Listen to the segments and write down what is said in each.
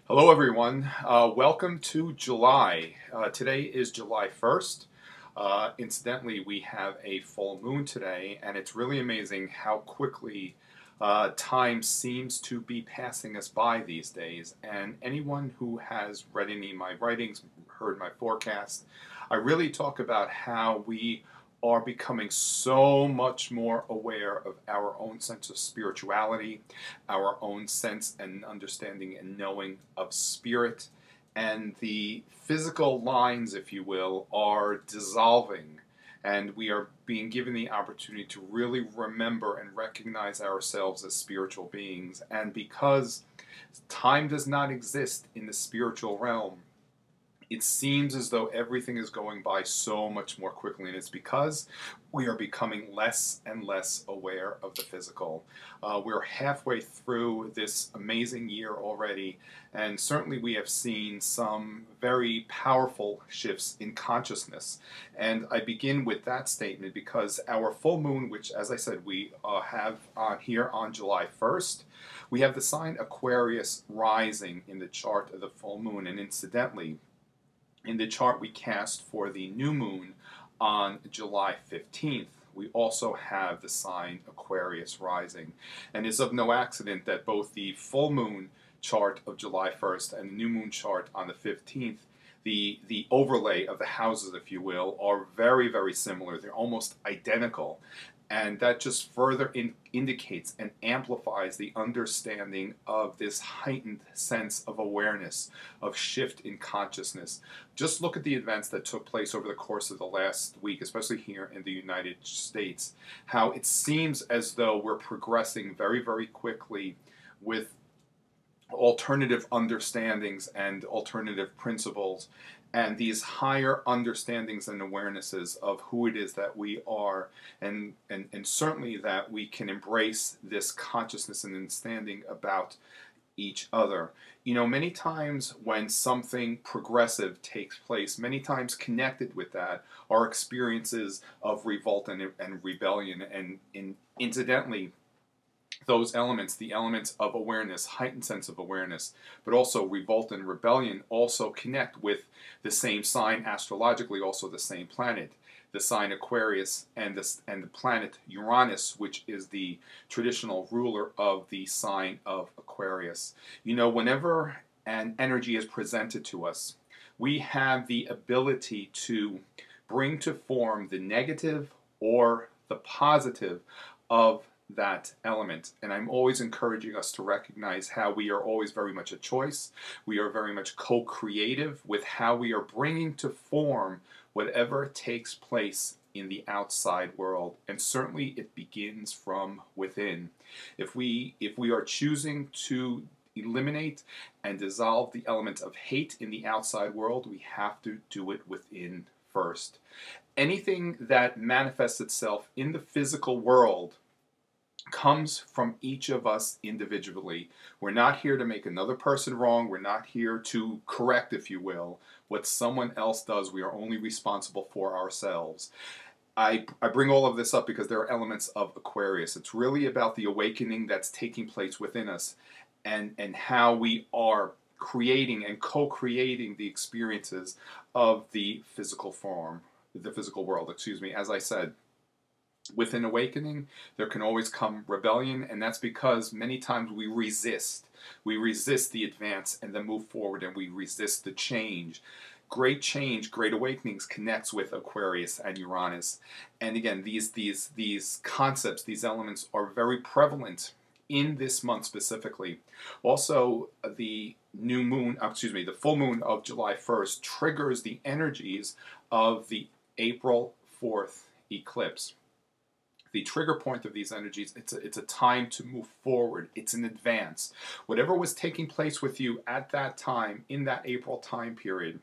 Hello, everyone. Welcome to July. Today is July 1st. Incidentally, we have a full moon today, and it's really amazing how quickly time seems to be passing us by these days. And anyone who has read any of my writings, heard my forecast, I really talk about how we are becoming so much more aware of our own sense of spirituality, our own sense and understanding and knowing of spirit, and the physical lines, if you will, are dissolving, and we are being given the opportunity to really remember and recognize ourselves as spiritual beings. And because time does not exist in the spiritual realm, it seems as though everything is going by so much more quickly, and it's because we are becoming less and less aware of the physical. We're halfway through this amazing year already, and certainly we have seen some very powerful shifts in consciousness. And I begin with that statement because our full moon, which, as I said, we have on here on July 1st, we have the sign Aquarius rising in the chart of the full moon, and incidentally, in the chart we cast for the new moon on July 15th, we also have the sign Aquarius rising. And it's of no accident that both the full moon chart of July 1st and the new moon chart on the 15th, the overlay of the houses, if you will, are very, very similar. They're almost identical. And that just further indicates and amplifies the understanding of this heightened sense of awareness, of shift in consciousness. Just look at the events that took place over the course of the last week, especially here in the United States, how it seems as though we're progressing very, very quickly with alternative understandings and alternative principles, and these higher understandings and awarenesses of who it is that we are, and certainly that we can embrace this consciousness and understanding about each other. You know, many times when something progressive takes place, many times connected with that are experiences of revolt and rebellion, and incidentally, those elements, the elements of awareness, heightened sense of awareness, but also revolt and rebellion, also connect with the same sign astrologically, also the same planet, the sign Aquarius, and the planet Uranus, which is the traditional ruler of the sign of Aquarius. You know, whenever an energy is presented to us, we have the ability to bring to form the negative or the positive of that element. And I'm always encouraging us to recognize how we are always very much a choice. We are very much co-creative with how we are bringing to form whatever takes place in the outside world. And certainly it begins from within. If we are choosing to eliminate and dissolve the element of hate in the outside world, we have to do it within first. Anything that manifests itself in the physical world comes from each of us individually. We're not here to make another person wrong. We're not here to correct, if you will, what someone else does. We are only responsible for ourselves. I bring all of this up because there are elements of Aquarius. It's really about the awakening that's taking place within us, and how we are creating and co-creating the experiences of the physical form, the physical world, excuse me. As I said, with an awakening, there can always come rebellion, and that's because many times we resist. We resist the advance and the move forward, and we resist the change. Great change, great awakenings connects with Aquarius and Uranus. And again, these concepts, these elements are very prevalent in this month specifically. Also, the new moon, the full moon of July 1st triggers the energies of the April 4th eclipse. The trigger point of these energies, it's a time to move forward. It's an advance. Whatever was taking place with you at that time, in that April time period,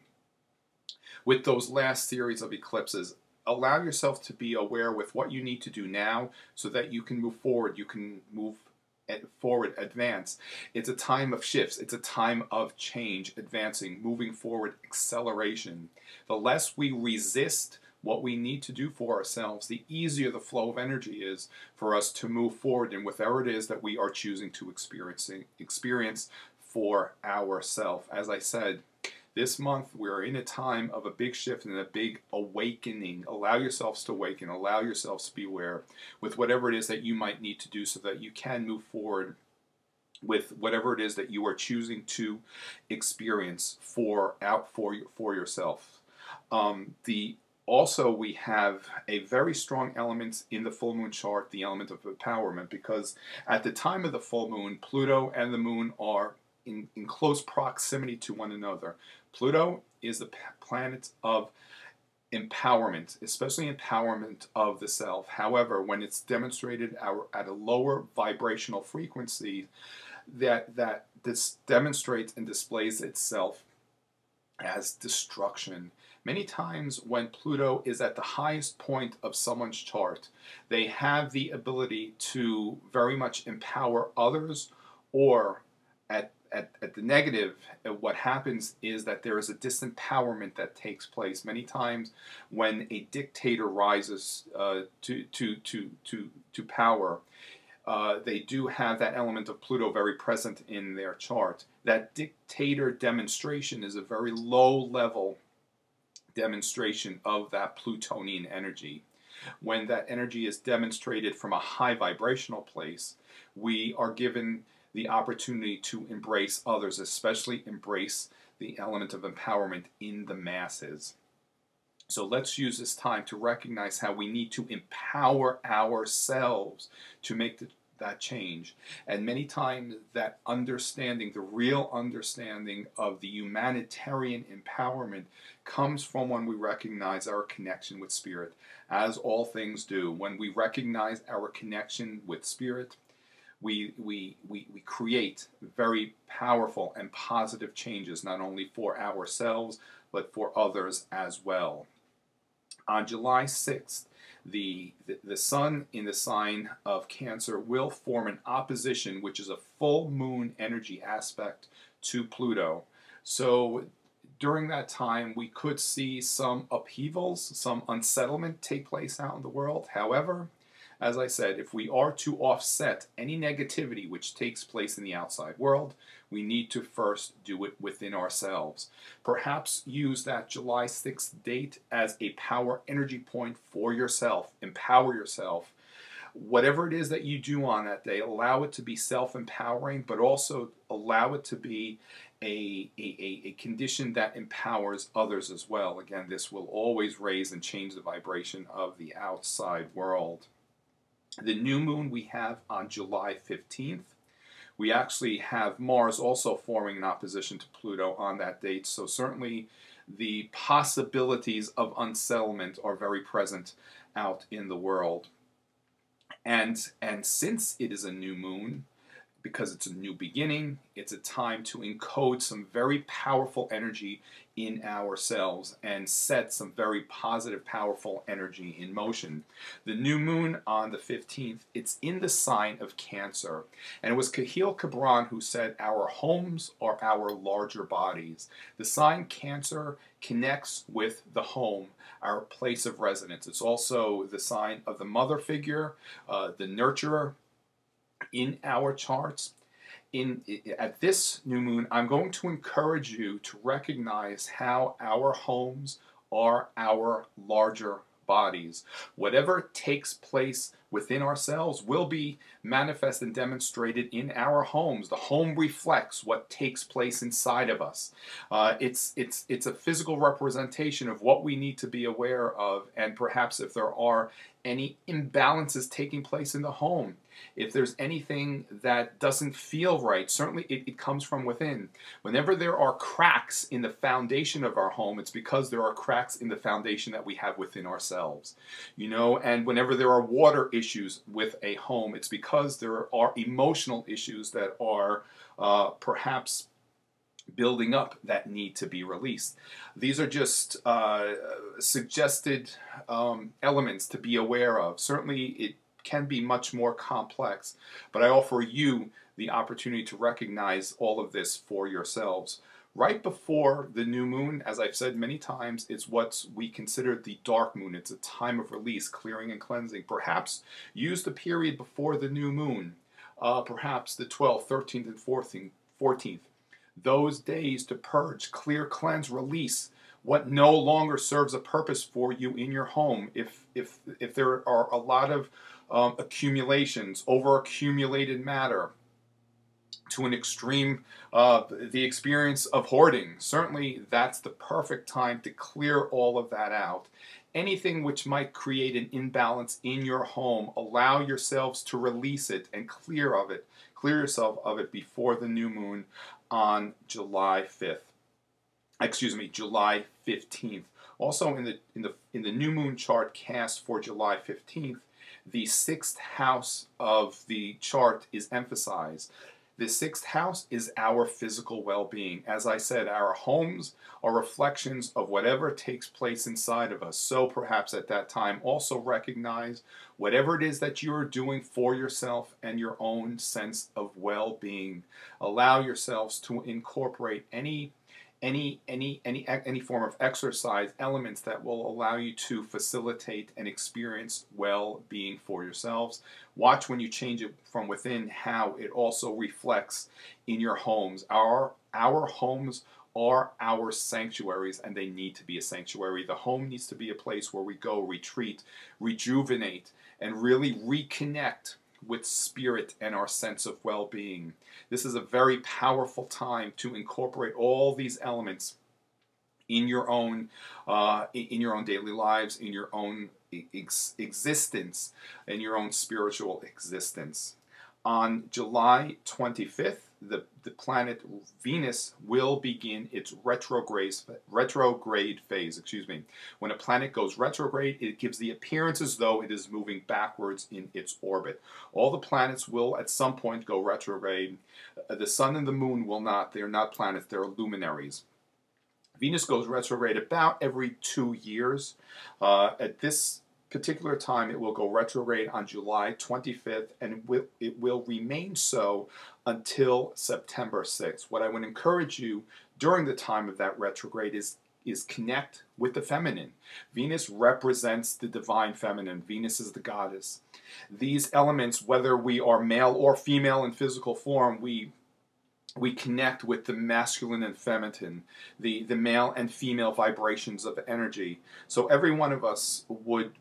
with those last series of eclipses, allow yourself to be aware with what you need to do now so that you can move forward. You can move forward, advance. It's a time of shifts. It's a time of change, advancing, moving forward, acceleration. The less we resist what we need to do for ourselves, the easier the flow of energy is for us to move forward in whatever it is that we are choosing to experience for ourself. As I said, this month we're in a time of a big shift and a big awakening. Allow yourselves to awaken. Allow yourselves to be aware with whatever it is that you might need to do so that you can move forward with whatever it is that you are choosing to experience for yourself. Also, we have a very strong element in the full moon chart, the element of empowerment, because at the time of the full moon, Pluto and the moon are in close proximity to one another. Pluto is the planet of empowerment, especially empowerment of the self. However, when it's demonstrated at a lower vibrational frequency, that this demonstrates and displays itself as destruction. Many times when Pluto is at the highest point of someone's chart, they have the ability to very much empower others, or at the negative, what happens is that there is a disempowerment that takes place. Many times when a dictator rises to power, they do have that element of Pluto very present in their chart. That dictator demonstration is a very low-level demonstration of that Plutonian energy. When that energy is demonstrated from a high vibrational place, we are given the opportunity to embrace others, especially embrace the element of empowerment in the masses. So let's use this time to recognize how we need to empower ourselves to make that change. And many times that understanding, the real understanding of the humanitarian empowerment, comes from when we recognize our connection with Spirit, as all things do. When we recognize our connection with Spirit, we create very powerful and positive changes, not only for ourselves, but for others as well. On July 6th, the sun in the sign of Cancer will form an opposition, which is a full moon energy aspect to Pluto. So during that time, we could see some upheavals, some unsettlement take place out in the world. However, as I said, if we are to offset any negativity which takes place in the outside world, we need to first do it within ourselves. Perhaps use that July 6th date as a power energy point for yourself. Empower yourself. Whatever it is that you do on that day, allow it to be self-empowering, but also allow it to be a condition that empowers others as well. Again, this will always raise and change the vibration of the outside world. The new moon we have on July 15th. We actually have Mars also forming an opposition to Pluto on that date, so certainly the possibilities of unsettlement are very present out in the world. And since it is a new moon, because it's a new beginning, it's a time to encode some very powerful energy in ourselves and set some very positive, powerful energy in motion. The new moon on the 15th, it's in the sign of Cancer. And it was Kahlil Gibran who said, our homes are our larger bodies. The sign Cancer connects with the home, our place of residence. It's also the sign of the mother figure, the nurturer, in our charts. At this new moon, I'm going to encourage you to recognize how our homes are our larger bodies. Whatever takes place within ourselves will be manifest and demonstrated in our homes. The home reflects what takes place inside of us. It's a physical representation of what we need to be aware of, and perhaps if there are any imbalances taking place in the home, if there's anything that doesn't feel right, certainly it comes from within. Whenever there are cracks in the foundation of our home, it's because there are cracks in the foundation that we have within ourselves. You know, and whenever there are water issues with a home, it's because there are emotional issues that are perhaps building up that need to be released. These are just suggested elements to be aware of. Certainly it can be much more complex, but I offer you the opportunity to recognize all of this for yourselves. Right before the new moon, as I've said many times, it's what we consider the dark moon. It's a time of release, clearing and cleansing. Perhaps use the period before the new moon, perhaps the 12th, 13th, and 14th, those days to purge, clear, cleanse, release what no longer serves a purpose for you in your home. If there are a lot of accumulations, over accumulated matter, to an extreme, the experience of hoarding, certainly that's the perfect time to clear all of that out. Anything which might create an imbalance in your home, allow yourselves to release it and clear yourself of it before the new moon on July 5th. Excuse me, July 15th. Also in the new moon chart cast for July 15th, the sixth house of the chart is emphasized. The sixth house is our physical well-being. As I said, our homes are reflections of whatever takes place inside of us. So perhaps at that time also recognize whatever it is that you are doing for yourself and your own sense of well-being. Allow yourselves to incorporate any form of exercise elements that will allow you to facilitate and experience well-being for yourselves. Watch when you change it from within how it also reflects in your homes. Our homes are our sanctuaries, and they need to be a sanctuary. The home needs to be a place where we go retreat, rejuvenate, and really reconnect with spirit and our sense of well-being. This is a very powerful time to incorporate all these elements in your own daily lives, in your own existence, in your own spiritual existence. On July 25th, the planet Venus will begin its retrograde phase. When a planet goes retrograde, it gives the appearance as though it is moving backwards in its orbit. All the planets will at some point go retrograde. The sun and the moon will not. They are not planets, they're luminaries. Venus goes retrograde about every 2 years. At this particular time, it will go retrograde on July 25th, and it will remain so until September 6th. What I would encourage you during the time of that retrograde is connect with the feminine. Venus represents the divine feminine. Venus is the goddess. These elements, whether we are male or female in physical form, we connect with the masculine and feminine, the male and female vibrations of energy. So every one of us would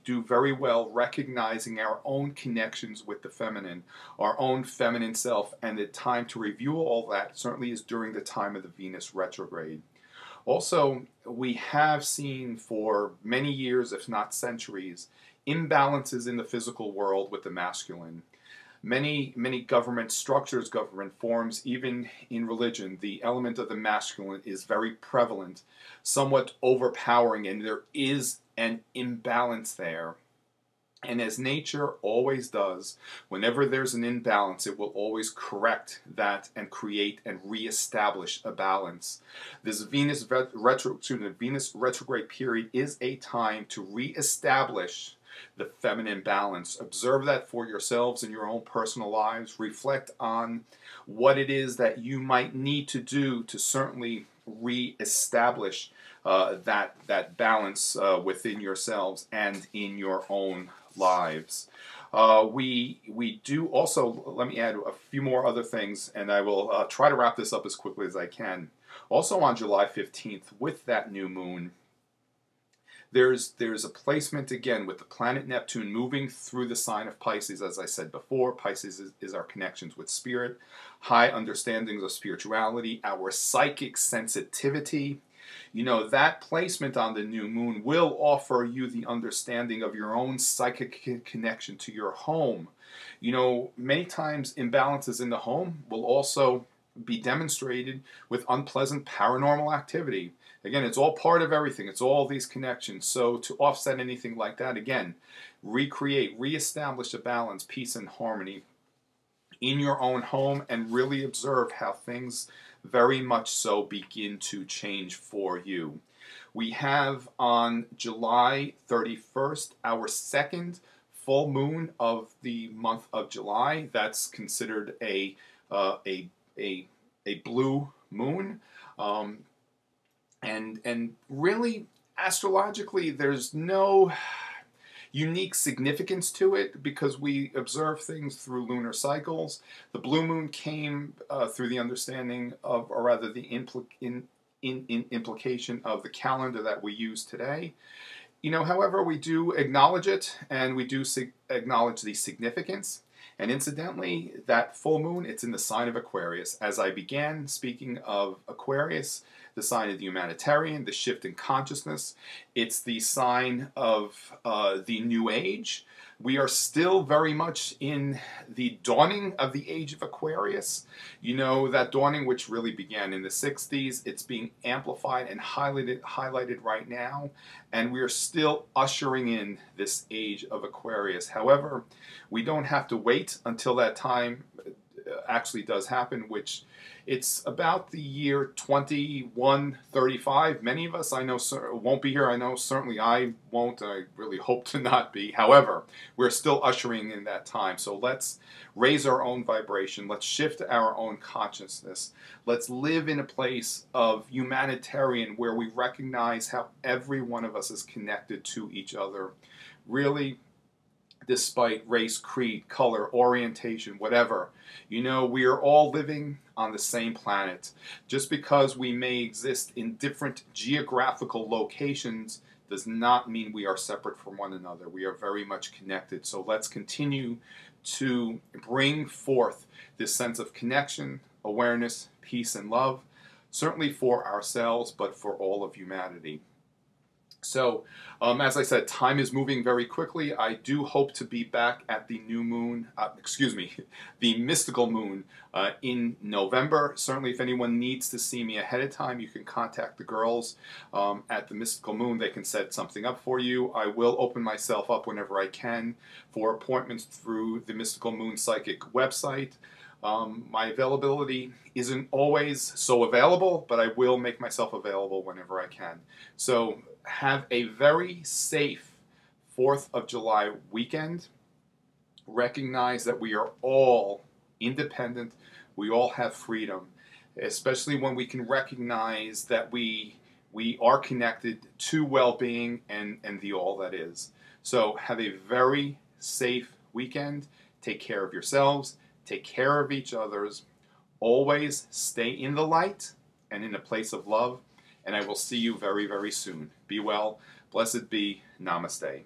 do very well recognizing our own connections with the feminine, our own feminine self, and the time to review all that certainly is during the time of the Venus retrograde. Also, we have seen for many years, if not centuries, imbalances in the physical world with the masculine. Many government structures, government forms, even in religion, the element of the masculine is very prevalent, somewhat overpowering, and there is an imbalance there. And as nature always does, whenever there's an imbalance, it will always correct that and create and reestablish a balance. This Venus retrograde period is a time to reestablish the feminine balance. Observe that for yourselves in your own personal lives. Reflect on what it is that you might need to do to certainly reestablish that balance within yourselves and in your own lives. We do also, let me add a few more other things, and I will try to wrap this up as quickly as I can. Also on July 15th, with that new moon, there's a placement again with the planet Neptune moving through the sign of Pisces. As I said before, Pisces is our connections with spirit, high understandings of spirituality, our psychic sensitivity. You know, that placement on the new moon will offer you the understanding of your own psychic connection to your home. You know, many times imbalances in the home will also be demonstrated with unpleasant paranormal activity. Again, it's all part of everything. It's all these connections. So to offset anything like that, again, recreate, reestablish a balance, peace, and harmony in your own home, and really observe how things very much so begin to change for you. We have on July 31st our second full moon of the month of July. That's considered a blue moon. And really, astrologically, there's no, unique significance to it because we observe things through lunar cycles. The blue moon came through the understanding of, or rather the implication of the calendar that we use today. You know, however, we do acknowledge it, and we do acknowledge the significance. And incidentally, that full moon, it's in the sign of Aquarius. As I began speaking of Aquarius, the sign of the humanitarian, the shift in consciousness, it's the sign of the new age. We are still very much in the dawning of the age of Aquarius. You know, that dawning which really began in the 60s, it's being amplified and highlighted right now, and we are still ushering in this age of Aquarius. However, we don't have to wait until that time actually does happen, which it's about the year 2135. Many of us, I know, won't be here. I know certainly I won't. I really hope to not be. However, we're still ushering in that time. So let's raise our own vibration. Let's shift our own consciousness. Let's live in a place of humanitarian where we recognize how every one of us is connected to each other. Really, despite race, creed, color, orientation, whatever. You know, we are all living on the same planet. Just because we may exist in different geographical locations does not mean we are separate from one another. We are very much connected. So let's continue to bring forth this sense of connection, awareness, peace, and love, certainly for ourselves, but for all of humanity. So, as I said, time is moving very quickly. I do hope to be back at the new moon, the mystical moon in November. Certainly, if anyone needs to see me ahead of time, you can contact the girls at the mystical moon. They can set something up for you. I will open myself up whenever I can for appointments through the mystical moon psychic website. My availability isn't always so available, but I will make myself available whenever I can. So have a very safe 4th of July weekend. Recognize that we are all independent. We all have freedom, especially when we can recognize that we are connected to well-being and the all that is. So have a very safe weekend. Take care of yourselves. Take care of each other's. Always stay in the light and in a place of love. And I will see you very, very soon. Be well. Blessed be. Namaste.